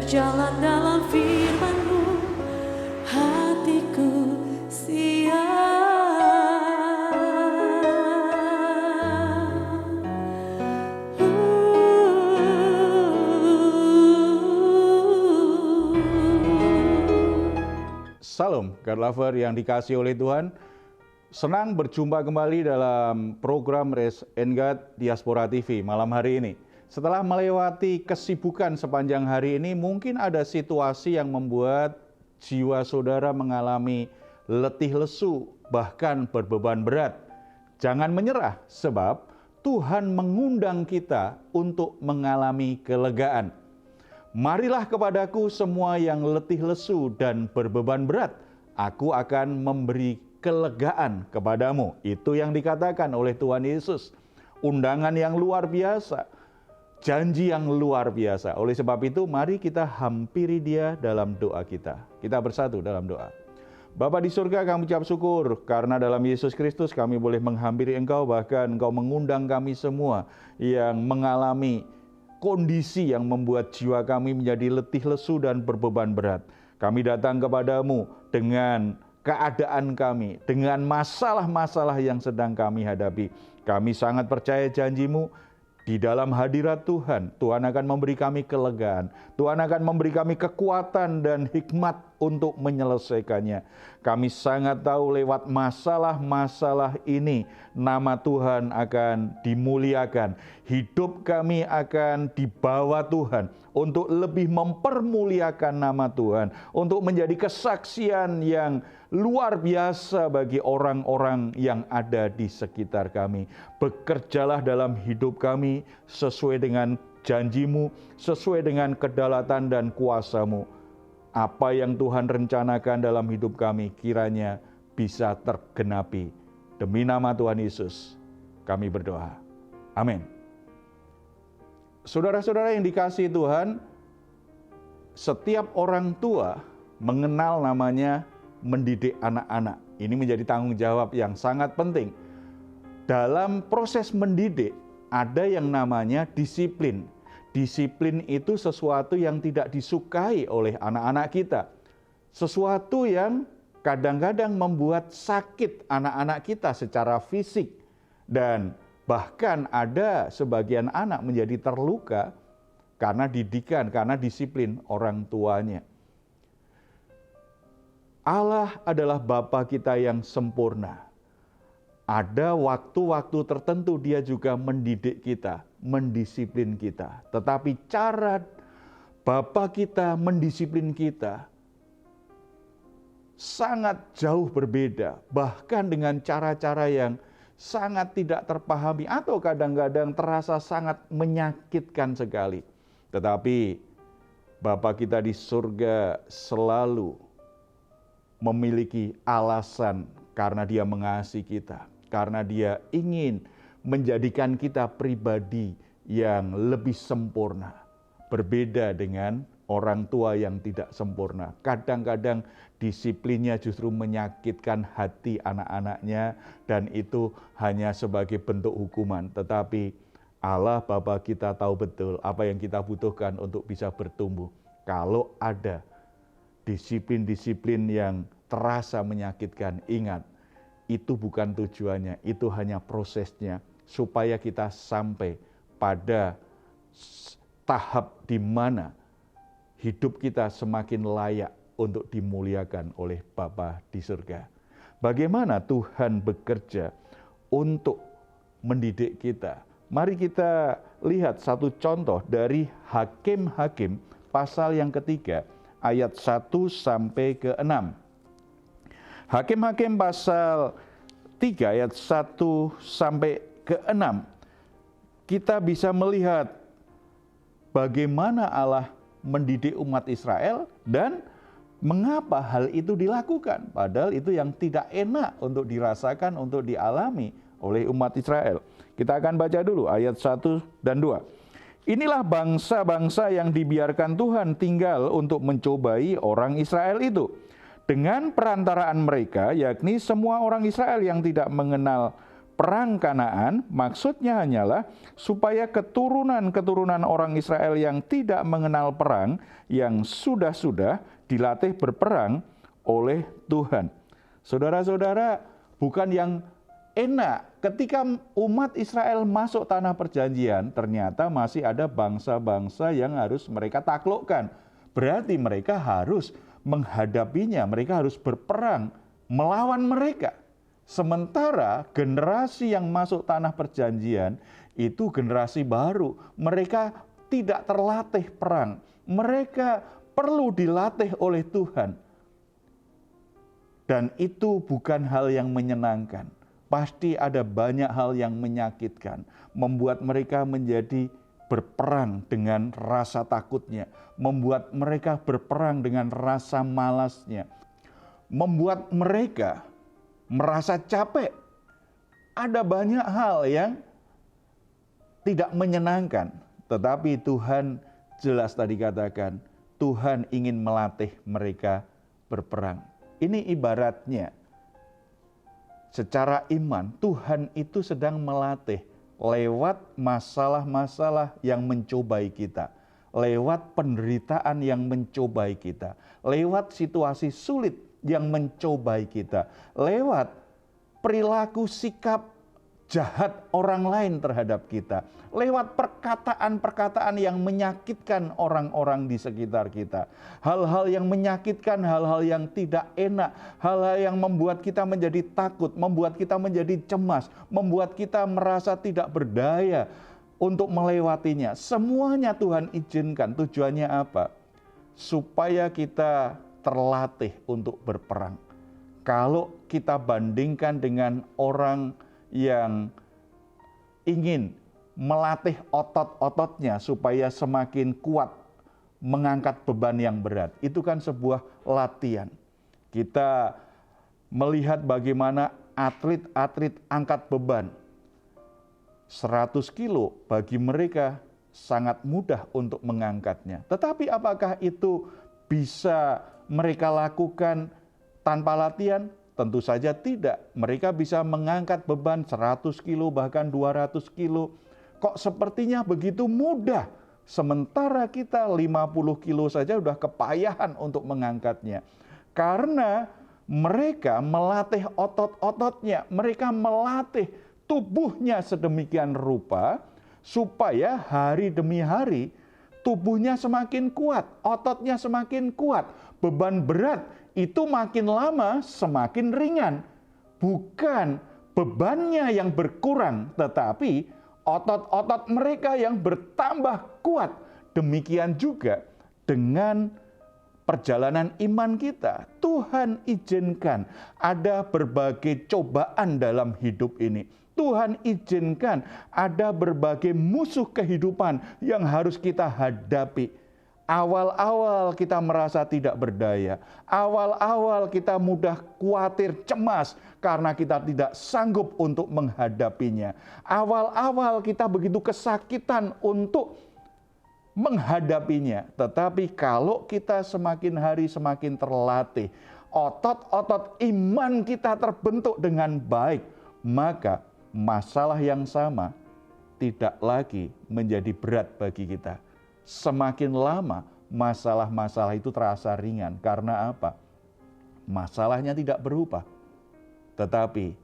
berjalan dalam firman-Mu, hatiku Salam, God Lover yang dikasihi oleh Tuhan. Senang berjumpa kembali dalam program Raise and God Diaspora TV malam hari ini. Setelah melewati kesibukan sepanjang hari ini, mungkin ada situasi yang membuat jiwa saudara mengalami letih lesu, bahkan berbeban berat. Jangan menyerah, sebab Tuhan mengundang kita untuk mengalami kelegaan. Marilah kepadaku semua yang letih lesu dan berbeban berat, aku akan memberi kelegaan kepadamu. Itu yang dikatakan oleh Tuhan Yesus. Undangan yang luar biasa, janji yang luar biasa. Oleh sebab itu, mari kita hampiri Dia dalam doa kita. Kita bersatu dalam doa. Bapa di surga, kami ucap syukur karena dalam Yesus Kristus kami boleh menghampiri Engkau, bahkan Engkau mengundang kami semua yang mengalami kondisi yang membuat jiwa kami menjadi letih lesu dan berbeban berat. Kami datang kepadamu dengan keadaan kami, dengan masalah-masalah yang sedang kami hadapi. Kami sangat percaya janji-Mu. Di dalam hadirat Tuhan, Tuhan akan memberi kami kelegaan. Tuhan akan memberi kami kekuatan dan hikmat untuk menyelesaikannya. Kami sangat tahu lewat masalah-masalah ini, nama Tuhan akan dimuliakan. Hidup kami akan dibawa Tuhan untuk lebih mempermuliakan nama Tuhan. Untuk menjadi kesaksian yang luar biasa bagi orang-orang yang ada di sekitar kami. Bekerjalah dalam hidup kami sesuai dengan janji-Mu, sesuai dengan kedaulatan dan kuasa-Mu. Apa yang Tuhan rencanakan dalam hidup kami kiranya bisa tergenapi. Demi nama Tuhan Yesus, kami berdoa. Amin. Saudara-saudara yang dikasihi Tuhan, setiap orang tua mengenal namanya mendidik anak-anak. Ini menjadi tanggung jawab yang sangat penting. Dalam proses mendidik, ada yang namanya disiplin. Disiplin itu sesuatu yang tidak disukai oleh anak-anak kita. Sesuatu yang kadang-kadang membuat sakit anak-anak kita secara fisik. Dan bahkan ada sebagian anak menjadi terluka karena didikan, karena disiplin orang tuanya. Allah adalah Bapa kita yang sempurna. Ada waktu-waktu tertentu Dia juga mendidik kita, mendisiplin kita. Tetapi cara Bapa kita mendisiplin kita sangat jauh berbeda. Bahkan dengan cara-cara yang sangat tidak terpahami atau kadang-kadang terasa sangat menyakitkan sekali. Tetapi Bapa kita di surga selalu memiliki alasan karena Dia mengasihi kita. Karena Dia ingin menjadikan kita pribadi yang lebih sempurna. Berbeda dengan orang tua yang tidak sempurna. Kadang-kadang disiplinnya justru menyakitkan hati anak-anaknya dan itu hanya sebagai bentuk hukuman. Tetapi Allah Bapa kita tahu betul apa yang kita butuhkan untuk bisa bertumbuh. Kalau ada disiplin-disiplin yang terasa menyakitkan, ingat, itu bukan tujuannya, itu hanya prosesnya, supaya kita sampai pada tahap di mana hidup kita semakin layak untuk dimuliakan oleh Bapa di surga. Bagaimana Tuhan bekerja untuk mendidik kita? Mari kita lihat satu contoh dari Hakim-Hakim pasal yang ketiga, ayat 1 sampai ke 6. Hakim-Hakim pasal 3 ayat 1 sampai ke 6. Kita bisa melihat bagaimana Allah mendidik umat Israel dan mengapa hal itu dilakukan. Padahal itu yang tidak enak untuk dirasakan, untuk dialami oleh umat Israel. Kita akan baca dulu ayat 1 dan 2. Inilah bangsa-bangsa yang dibiarkan Tuhan tinggal untuk mencobai orang Israel itu. Dengan perantaraan mereka, yakni semua orang Israel yang tidak mengenal perang Kanaan maksudnya hanyalah supaya keturunan-keturunan orang Israel yang tidak mengenal perang, yang sudah-sudah dilatih berperang oleh Tuhan. Saudara-saudara, bukan yang enak ketika umat Israel masuk tanah perjanjian, ternyata masih ada bangsa-bangsa yang harus mereka taklukkan. Berarti mereka harus menghadapinya, mereka harus berperang melawan mereka. Sementara generasi yang masuk tanah perjanjian itu generasi baru. Mereka tidak terlatih perang. Mereka perlu dilatih oleh Tuhan. Dan itu bukan hal yang menyenangkan. Pasti ada banyak hal yang menyakitkan. Membuat mereka menjadi berperang dengan rasa takutnya. Membuat mereka berperang dengan rasa malasnya. Membuat mereka merasa capek. Ada banyak hal yang tidak menyenangkan. Tetapi Tuhan jelas tadi katakan, Tuhan ingin melatih mereka berperang. Ini ibaratnya, secara iman Tuhan itu sedang melatih lewat masalah-masalah yang mencobai kita. Lewat penderitaan yang mencobai kita. Lewat situasi sulit yang mencobai kita, lewat perilaku sikap jahat orang lain terhadap kita, lewat perkataan-perkataan yang menyakitkan orang-orang di sekitar kita, hal-hal yang menyakitkan, hal-hal yang tidak enak, hal-hal yang membuat kita menjadi takut, membuat kita menjadi cemas, membuat kita merasa tidak berdaya untuk melewatinya. Semuanya Tuhan izinkan. Tujuannya apa? Supaya kita terlatih untuk berperang. Kalau kita bandingkan dengan orang yang ingin melatih otot-ototnya supaya semakin kuat mengangkat beban yang berat, itu kan sebuah latihan. Kita melihat bagaimana atlet-atlet angkat beban 100 kilo bagi mereka sangat mudah untuk mengangkatnya. Tetapi apakah itu bisa mereka lakukan tanpa latihan? Tentu saja tidak. Mereka bisa mengangkat beban 100 kilo bahkan 200 kilo. Kok sepertinya begitu mudah? Sementara kita 50 kilo saja sudah kepayahan untuk mengangkatnya. Karena mereka melatih otot-ototnya. Mereka melatih tubuhnya sedemikian rupa supaya hari demi hari tubuhnya semakin kuat, ototnya semakin kuat. Beban berat itu makin lama semakin ringan. Bukan bebannya yang berkurang, tetapi otot-otot mereka yang bertambah kuat. Demikian juga dengan perjalanan iman kita. Tuhan izinkan ada berbagai cobaan dalam hidup ini. Tuhan izinkan ada berbagai musuh kehidupan yang harus kita hadapi. Awal-awal kita merasa tidak berdaya. Awal-awal kita mudah khawatir, cemas karena kita tidak sanggup untuk menghadapinya. Awal-awal kita begitu kesakitan untuk menghadapinya. Tetapi kalau kita semakin hari semakin terlatih, otot-otot iman kita terbentuk dengan baik, maka masalah yang sama tidak lagi menjadi berat bagi kita. Semakin lama masalah-masalah itu terasa ringan. Karena apa? Masalahnya tidak berubah. Tetapi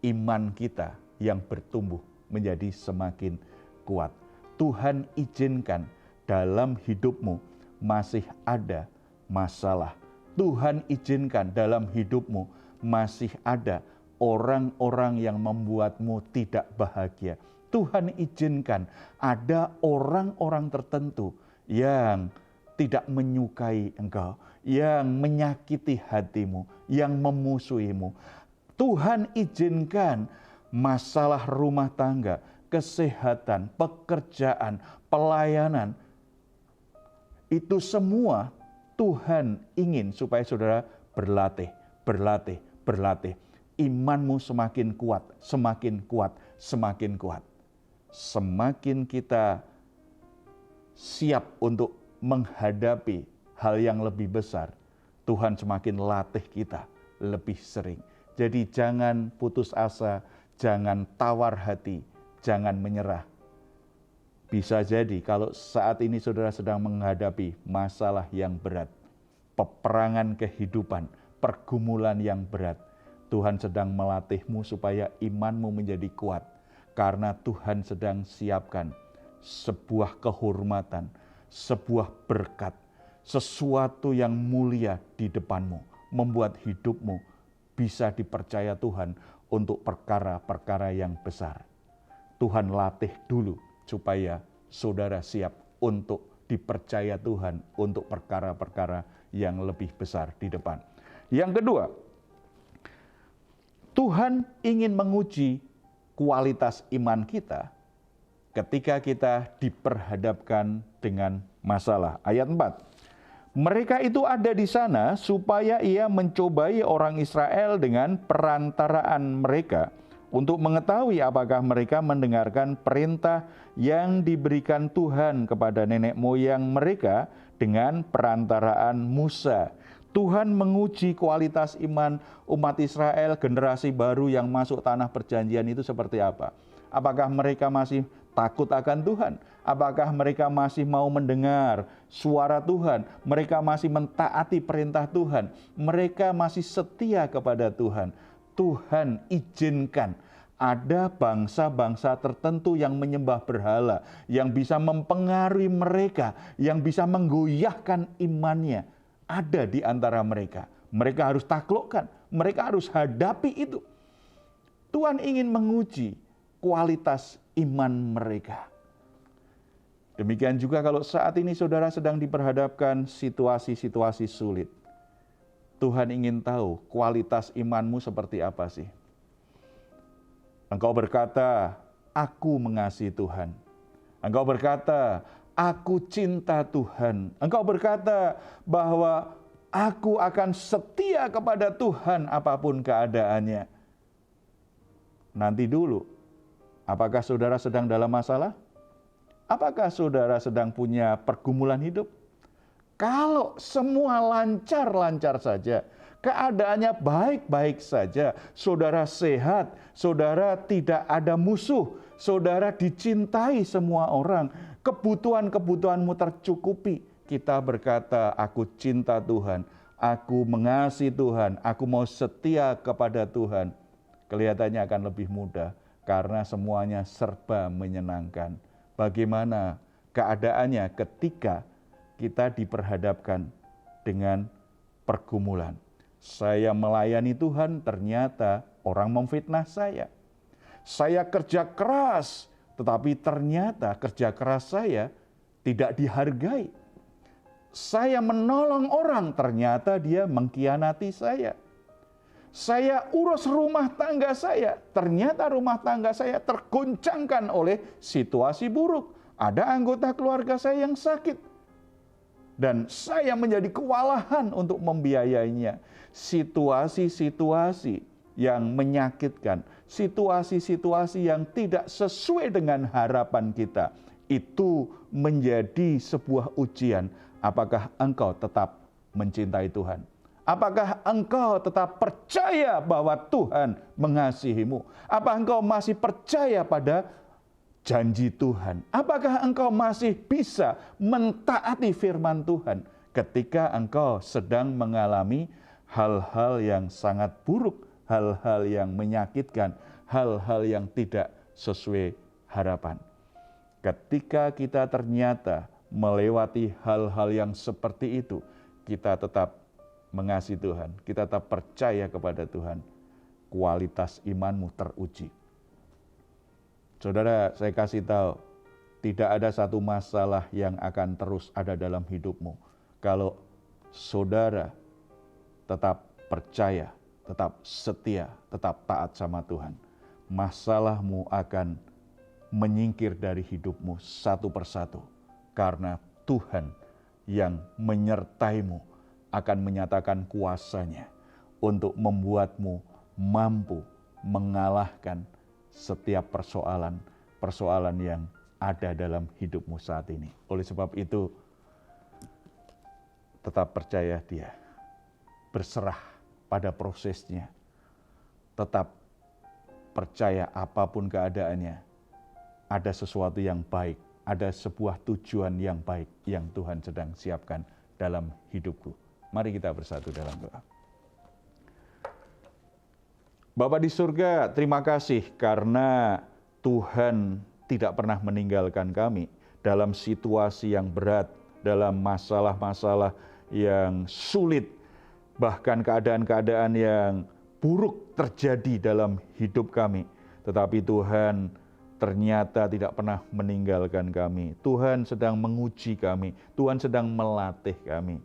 iman kita yang bertumbuh menjadi semakin kuat. Tuhan izinkan dalam hidupmu masih ada masalah. Tuhan izinkan dalam hidupmu masih ada orang-orang yang membuatmu tidak bahagia. Tuhan izinkan ada orang-orang tertentu yang tidak menyukai engkau, yang menyakiti hatimu, yang memusuhimu. Tuhan izinkan masalah rumah tangga, kesehatan, pekerjaan, pelayanan. Itu semua Tuhan ingin supaya saudara berlatih, berlatih, berlatih. Imanmu semakin kuat, semakin kuat, semakin kuat. Semakin kita siap untuk menghadapi hal yang lebih besar, Tuhan semakin latih kita lebih sering. Jadi jangan putus asa, jangan tawar hati, jangan menyerah. Bisa jadi kalau saat ini saudara sedang menghadapi masalah yang berat, peperangan kehidupan, pergumulan yang berat, Tuhan sedang melatihmu supaya imanmu menjadi kuat, karena Tuhan sedang siapkan sebuah kehormatan, sebuah berkat, sesuatu yang mulia di depanmu, membuat hidupmu bisa dipercaya Tuhan untuk perkara-perkara yang besar. Tuhan latih dulu supaya saudara siap untuk dipercaya Tuhan untuk perkara-perkara yang lebih besar di depan. Yang kedua, Tuhan ingin menguji kualitas iman kita ketika kita diperhadapkan dengan masalah. Ayat 4. Mereka itu ada di sana supaya ia mencobai orang Israel dengan perantaraan mereka untuk mengetahui apakah mereka mendengarkan perintah yang diberikan Tuhan kepada nenek moyang mereka dengan perantaraan Musa. Tuhan menguji kualitas iman umat Israel, generasi baru yang masuk tanah perjanjian itu seperti apa. Apakah mereka masih takut akan Tuhan? Apakah mereka masih mau mendengar suara Tuhan? Mereka masih mentaati perintah Tuhan? Mereka masih setia kepada Tuhan? Tuhan izinkan ada bangsa-bangsa tertentu yang menyembah berhala, yang bisa mempengaruhi mereka, yang bisa menggoyahkan imannya. Ada di antara mereka. Mereka harus taklukkan, mereka harus hadapi itu. Tuhan ingin menguji kualitas iman mereka. Demikian juga kalau saat ini saudara sedang diperhadapkan situasi-situasi sulit. Tuhan ingin tahu kualitas imanmu seperti apa sih. Engkau berkata, aku mengasihi Tuhan. Engkau berkata, aku cinta Tuhan. Engkau berkata bahwa aku akan setia kepada Tuhan apapun keadaannya. Nanti dulu, apakah saudara sedang dalam masalah? Apakah saudara sedang punya pergumulan hidup? Kalau semua lancar-lancar saja, keadaannya baik-baik saja, saudara sehat, saudara tidak ada musuh, saudara dicintai semua orang, kebutuhan-kebutuhanmu tercukupi, kita berkata, aku cinta Tuhan, aku mengasihi Tuhan, aku mau setia kepada Tuhan. Kelihatannya akan lebih mudah karena semuanya serba menyenangkan. Bagaimana keadaannya ketika kita diperhadapkan dengan pergumulan? Saya melayani Tuhan, ternyata orang memfitnah saya. Saya kerja keras, tetapi ternyata kerja keras saya tidak dihargai. Saya menolong orang, ternyata dia mengkhianati saya. Saya urus rumah tangga saya, ternyata rumah tangga saya tergoncangkan oleh situasi buruk. Ada anggota keluarga saya yang sakit, dan saya menjadi kewalahan untuk membiayainya. Situasi-situasi yang menyakitkan, situasi-situasi yang tidak sesuai dengan harapan kita, itu menjadi sebuah ujian. Apakah engkau tetap mencintai Tuhan? Apakah engkau tetap percaya bahwa Tuhan mengasihimu? Apakah engkau masih percaya pada janji Tuhan? Apakah engkau masih bisa mentaati firman Tuhan ketika engkau sedang mengalami hal-hal yang sangat buruk, hal-hal yang menyakitkan, hal-hal yang tidak sesuai harapan? Ketika kita ternyata melewati hal-hal yang seperti itu, kita tetap mengasihi Tuhan, kita tetap percaya kepada Tuhan, kualitas imanmu teruji. Saudara, saya kasih tahu, tidak ada satu masalah yang akan terus ada dalam hidupmu kalau saudara tetap percaya, tetap setia, tetap taat sama Tuhan. Masalahmu akan menyingkir dari hidupmu satu persatu, karena Tuhan yang menyertaimu akan menyatakan kuasa-Nya untuk membuatmu mampu mengalahkan setiap persoalan yang ada dalam hidupmu saat ini. Oleh sebab itu, tetap percaya Dia, berserah pada prosesnya, tetap percaya apapun keadaannya, ada sesuatu yang baik, ada sebuah tujuan yang baik yang Tuhan sedang siapkan dalam hidupku. Mari kita bersatu dalam doa. Bapa di surga, terima kasih karena Tuhan tidak pernah meninggalkan kami dalam situasi yang berat, dalam masalah-masalah yang sulit, bahkan keadaan-keadaan yang buruk terjadi dalam hidup kami. Tetapi Tuhan ternyata tidak pernah meninggalkan kami. Tuhan sedang menguji kami, Tuhan sedang melatih kami.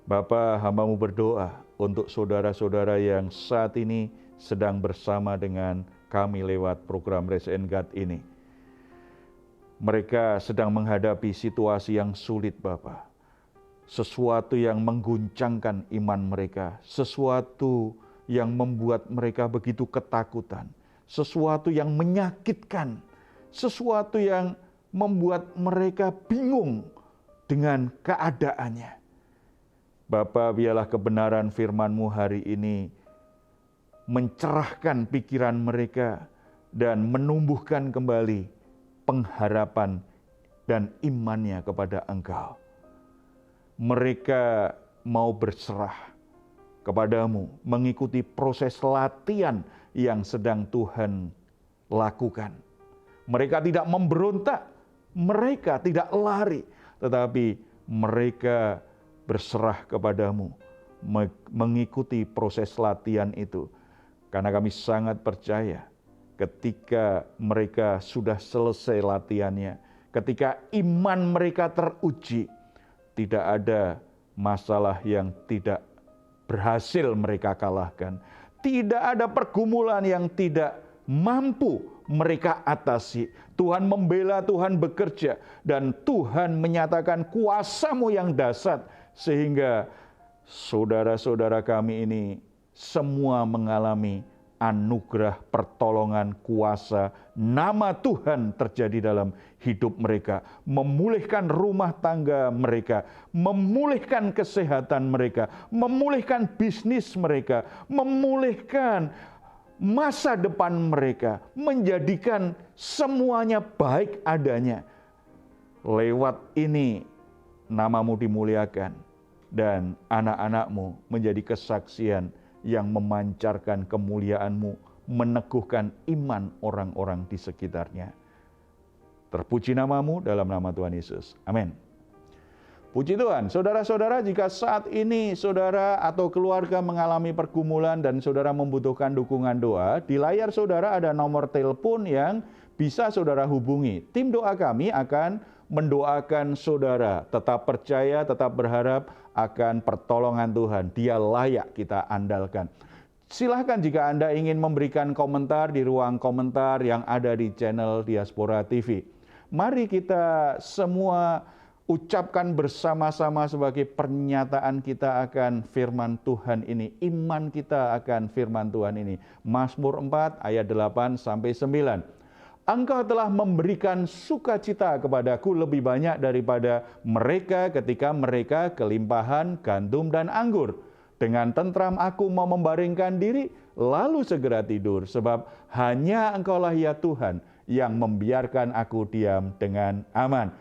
Bapa, hamba-Mu berdoa untuk saudara-saudara yang saat ini sedang bersama dengan kami lewat program Raise and Guide ini. Mereka sedang menghadapi situasi yang sulit, Bapa. Sesuatu yang mengguncangkan iman mereka, sesuatu yang membuat mereka begitu ketakutan, sesuatu yang menyakitkan, sesuatu yang membuat mereka bingung dengan keadaannya. Bapa, biarlah kebenaran firman-Mu hari ini mencerahkan pikiran mereka dan menumbuhkan kembali pengharapan dan imannya kepada Engkau. Mereka mau berserah kepadamu, mengikuti proses latihan yang sedang Tuhan lakukan. Mereka tidak memberontak, mereka tidak lari, tetapi mereka berserah kepadamu, mengikuti proses latihan itu. Karena kami sangat percaya ketika mereka sudah selesai latihannya, ketika iman mereka teruji, tidak ada masalah yang tidak berhasil mereka kalahkan. Tidak ada pergumulan yang tidak mampu mereka atasi. Tuhan membela, Tuhan bekerja, dan Tuhan menyatakan kuasa-Mu yang dahsyat, sehingga saudara-saudara kami ini semua mengalami anugerah pertolongan kuasa nama Tuhan terjadi dalam hidup mereka, memulihkan rumah tangga mereka, memulihkan kesehatan mereka, memulihkan bisnis mereka, memulihkan masa depan mereka, menjadikan semuanya baik adanya. Lewat ini nama-Mu dimuliakan dan anak-anak-Mu menjadi kesaksian yang memancarkan kemuliaan-Mu, meneguhkan iman orang-orang di sekitarnya. Terpuji nama-Mu dalam nama Tuhan Yesus. Amin. Puji Tuhan. Saudara-saudara, jika saat ini saudara atau keluarga mengalami pergumulan dan saudara membutuhkan dukungan doa, di layar saudara ada nomor telepon yang bisa saudara hubungi. Tim doa kami akan mendoakan saudara. Tetap percaya, tetap berharap akan pertolongan Tuhan. Dia layak kita andalkan. Silahkan jika Anda ingin memberikan komentar di ruang komentar yang ada di channel Diaspora TV. Mari kita semua ucapkan bersama-sama sebagai pernyataan kita akan firman Tuhan ini. Iman kita akan firman Tuhan ini. Mazmur 4 ayat 8-9. Engkau telah memberikan sukacita kepadaku lebih banyak daripada mereka ketika mereka kelimpahan gandum dan anggur. Dengan tentram aku mau membaringkan diri, lalu segera tidur. Sebab hanya Engkaulah ya Tuhan yang membiarkan aku diam dengan aman.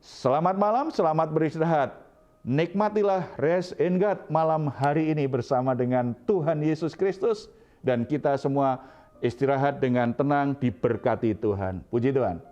Selamat malam, selamat beristirahat. Nikmatilah Raise and Guide malam hari ini bersama dengan Tuhan Yesus Kristus. Dan kita semua istirahat dengan tenang, diberkati Tuhan. Puji Tuhan.